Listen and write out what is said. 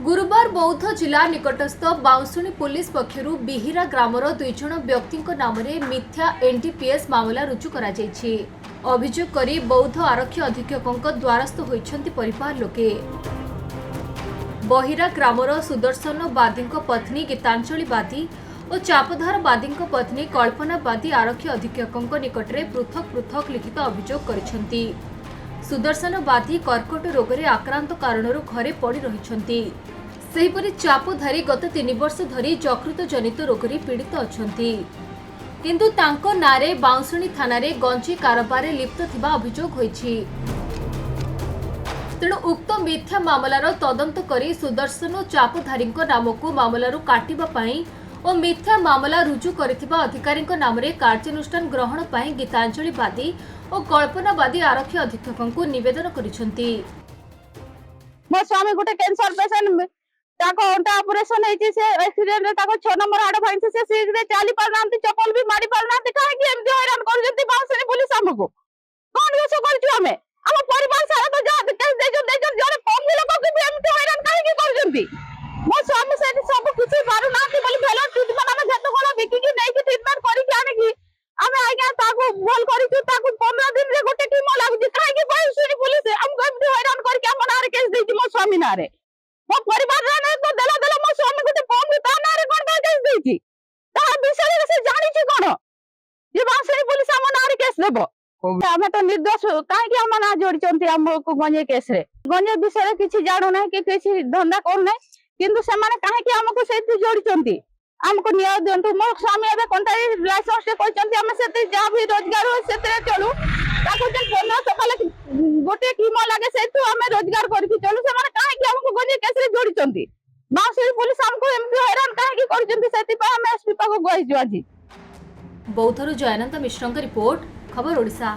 गुरुवार बौद्ध जिला निकटस्थ बाउंसुणी पुलिस पक्षरु बिहिरा ग्रामर 2 जण व्यक्ति नाम मिथ्या एनडीपीएस मामला रुजु करा जायछि। अभियोग करी बौद्ध आरक्षी अधीक्षक द्वारस्थ होइछन्ति परिवार लोके। बहिरा ग्रामर सुदर्शन बादी पत्नी गीतांजलि बादी और चापधार बादी पत्नी कल्पना बादी आरक्षी अधीक्षक निकटरे पृथक पृथक लिखित अभियोग करिसेंति। सुदर्शन बादी कर्कट रोग रे आक्रांत कारणरू घरे पड़ी रहिछन्ति। सेहिपरि चापधारी गत 3 वर्ष धरी यकृत जनित रोग रे पीड़ित अछन्ति, किंतु तांको नारे बाउंसुणी थानारे गंजी कारोबार लिप्त थिबा अभियोग होइछि। तेणु उक्त मिथ्या मामलार तदंत करी सुदर्शन और चापधारी नामक मामलारू काटिबा पई और मिथ्या मामला रुजु करिथिबा अधिकारी नाम कार्यानुष्ठान ग्रहण पई गीतांजलि बादी और कल्पना बादी आरक्षी अधीक्षक निवेदन करिसेंति। मो स्वामी गोटे कैंसर पेशेंट ताको ओंटा ऑपरेशन हेछि से एक्सीडेंट रे ताको 6 नंबर हाड़ भांगछि से सीट रे चाली पारनांती चप्पल भी मारी पारनांती काहे कि एमती हैरान कर जंती बाउंसुणी पुलिस हमको कोन दोष करछु हमें हम परिवार सारा तो जा केस दे जरे कम लोग को भी एमती हैरान काहे कि कर जंती। मो स्वामी से सब कुछ पारु नांती बोली भेलो ट्रीटमेंट हम जत कोन बिकी कि नै कि ट्रीटमेंट करी कि आने की हमें आज्ञा ताको भल करिछु ताको 15 दिन रे गोटे टीम लागुची काहे कि बाउंसुणी पुलिस हमको एमती हैरान करके हम नारे केस देछि मो स्वामी नारे मो परिवार रे तो देला मो स्वामी गोटे फॉर्म ता नारे कोन का केस देछि ता विषय रे से जानि छि कोन जे बाउंसुणी पुलिस हम नारे केस देबो हमें तो निर्दोष काहे कि हम ना जोड़ी चंती हमको गंजे केस रे गंजे विषय रे किछि जानो नै कि किछि धंधा कोन नै किंतु से माने काहे कि हमको सेति जोड़ी चंती हमको न्याय देंतु मो स्वामी एबे कोनटा लाइसेंस से कोइ चंती हम सेति जा भी रोजगार हो सेते चलू ताको जे कोना सकाले गोटे कीमा लागे सेतु हमें रोजगार करके चलू से माने काहे कि हमको गंजे केस रे जोड़ी चंती बाउंसुणी पुलिस हमको एमती हैरान काहे कि कर चंती सेति पा हम एसपी पाको गई जो आज। बौद्धरु जयनंद मिश्रଙ୍କ रिपोर्ट खबर ओडिशा।